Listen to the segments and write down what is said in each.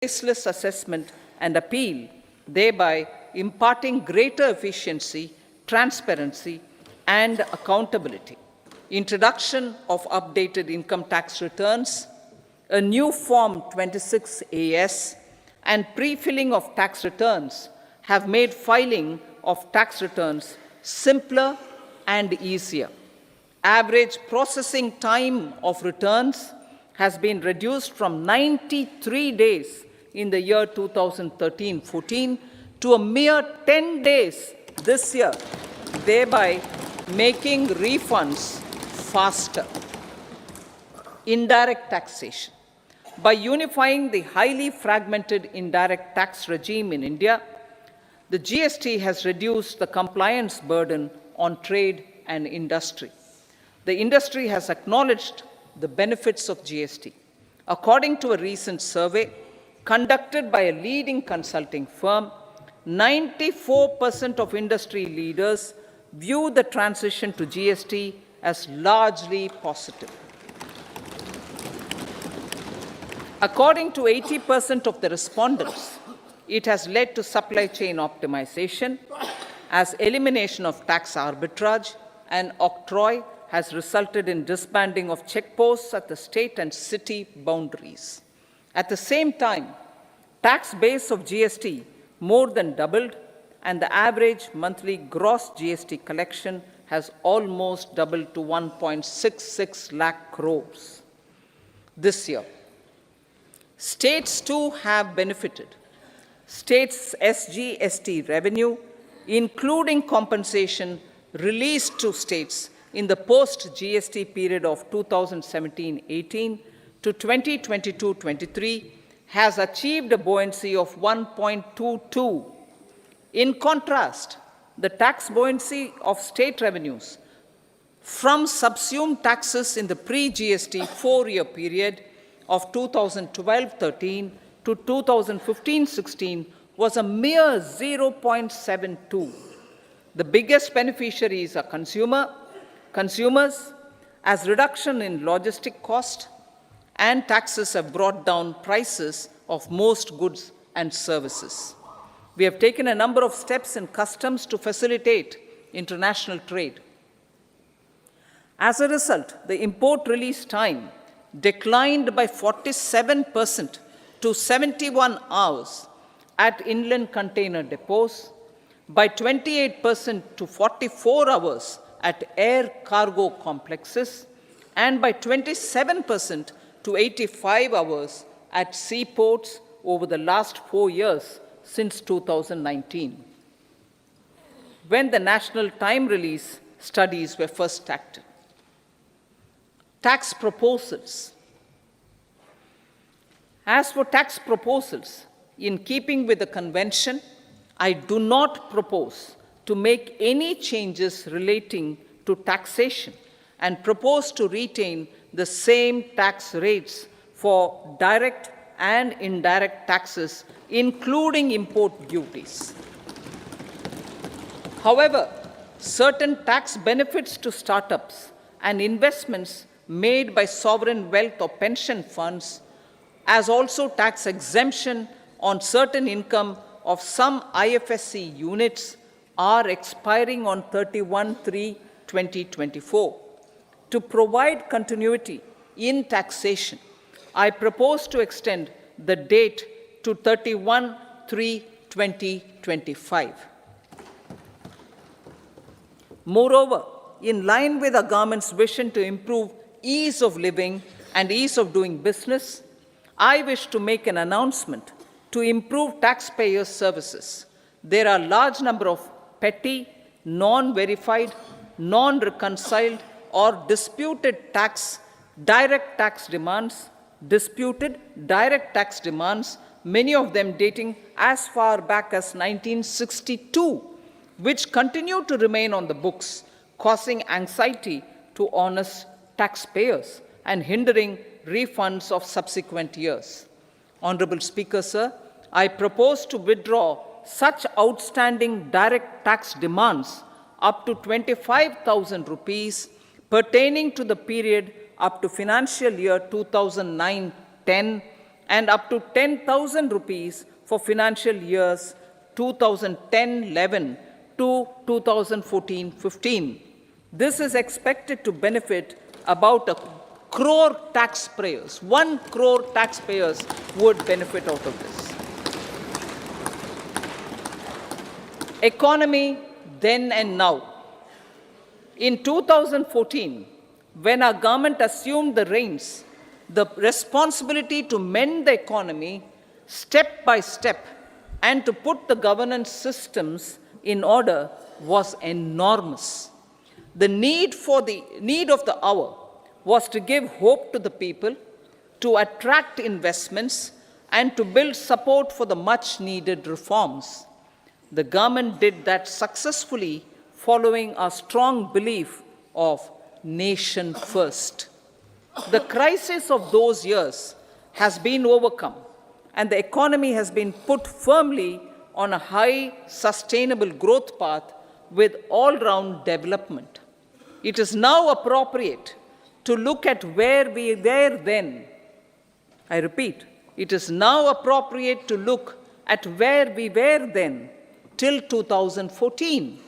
baseless assessment and appeal, thereby imparting greater efficiency, transparency, and accountability. Introduction of updated income tax returns, a new Form 26AS, and pre-filling of tax returns have made filing of tax returns simpler and easier. Average processing time of returns has been reduced from 93 days in the year 2013-14 to a mere 10 days this year, thereby making refunds faster. Indirect taxation. By unifying the highly fragmented indirect tax regime in India, the GST has reduced the compliance burden on trade and industry. The industry has acknowledged the benefits of GST. According to a recent survey conducted by a leading consulting firm, 94% of industry leaders view the transition to GST as largely positive. According to 80% of the respondents, it has led to supply chain optimization, as elimination of tax arbitrage and octroi has resulted in disbanding of checkposts at the state and city boundaries. At the same time, tax base of GST more than doubled, and the average monthly gross GST collection has almost doubled to 1.66 lakh crores this year. States too have benefited. States' SGST revenue, including compensation released to states in the post-GST period of 2017-18 to 2022-23, has achieved a buoyancy of 1.22. In contrast, the tax buoyancy of state revenues from subsumed taxes in the pre-GST four-year period of 2012-13 to 2015-16 was a mere 0.72. The biggest beneficiaries are consumers, as reduction in logistic cost and taxes have brought down prices of most goods and services. We have taken a number of steps in customs to facilitate international trade. As a result, the import release time declined by 47% to 71 hours at inland container depots, by 28% to 44 hours at air cargo complexes, and by 27% to 85 hours at seaports over the last 4 years since 2019, when the national time release studies were first acted. Tax proposals. As for tax proposals, in keeping with the convention, I do not propose to make any changes relating to taxation and propose to retain the same tax rates for direct and indirect taxes, including import duties. However, certain tax benefits to startups and investments made by sovereign wealth or pension funds, as also tax exemption on certain income of some IFSC units, are expiring on 31/3/2024. To provide continuity in taxation, I propose to extend the date to 31/3/2025. Moreover, in line with the government's vision to improve ease of living and ease of doing business, I wish to make an announcement to improve taxpayers' services. There are a large number of petty, non-verified, non-reconciled, or disputed direct tax demands, many of them dating as far back as 1962, which continue to remain on the books, causing anxiety to honest taxpayers and hindering refunds of subsequent years. Honorable Speaker, sir, I propose to withdraw such outstanding direct tax demands up to 25,000 rupees pertaining to the period up to financial year 2009-10 and up to 10,000 rupees for financial years 2010-11 to 2014-15. This is expected to benefit about 1 crore taxpayers. 1 crore taxpayers would benefit out of this. Economy then and now. In 2014, when our government assumed the reins, the responsibility to mend the economy step by step and to put the governance systems in order was enormous. The need of the hour was to give hope to the people, to attract investments, and to build support for the much-needed reforms. The government did that successfully, following a strong belief of nation first. The crisis of those years has been overcome, and the economy has been put firmly on a high, sustainable growth path with all-round development. It is now appropriate to look at where we were then. I repeat, it is now appropriate to look at where we were then till 2014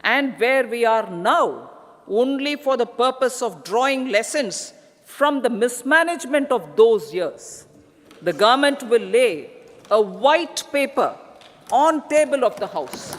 and where we are now, only for the purpose of drawing lessons from the mismanagement of those years. The government will lay a white paper on table of the House.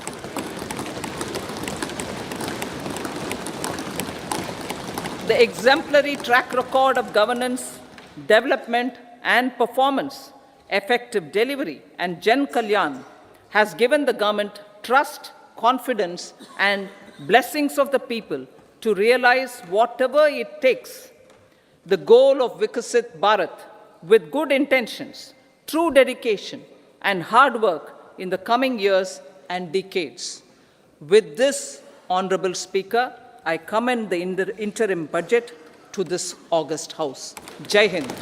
The exemplary track record of governance, development, and performance, effective delivery, and Jan Kalyan has given the government trust, confidence, and blessings of the people to realize whatever it takes. The goal of Vikasit Bharat, with good intentions, true dedication, and hard work in the coming years and decades. With this, Honorable Speaker, I commend the interim budget to this august House. Jai Hind.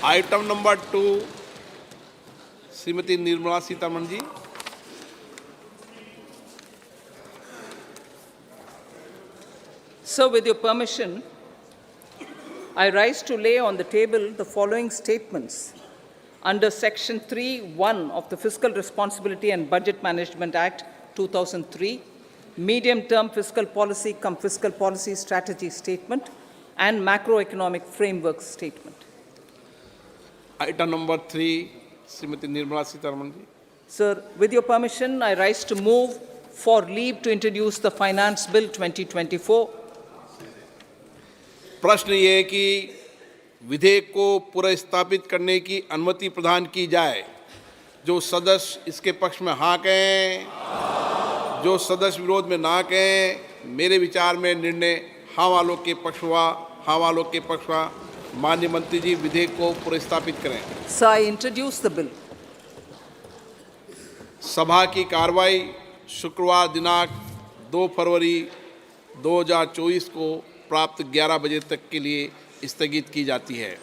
Item number 2, Shrimati Nirmala Sitharaman ji. So, with your permission, I rise to lay on the table the following statements under Section 3(1) of the Fiscal Responsibility and Budget Management Act 2003, Medium-Term Fiscal Policy cum Fiscal Policy Strategy Statement, and Macroeconomic Framework Statement. Item number 3, Srimati Nirmala Sitharaman ji. Sir, with your permission, I rise to move for leave to introduce the Finance Bill 2024. प्रश्न ये है कि विधेयक को पुनर्स्थापित करने की अनुमति प्रदान की जाए। जो सदस्य इसके पक्ष में हाँ कहें, जो सदस्य विरोध में ना कहें, मेरे विचार में निर्णय हाँ वालों के पक्ष हुआ, हाँ वालों के पक्ष हुआ। माननीय मंत्री जी, विधेयक को पुनर्स्थापित करें। Sir, I introduce the bill. सभा की कार्रवाई शुक्रवार दिनांक 2 फरवरी 2024 को प्राप्त 11 बजे तक के लिए स्थगित की जाती है।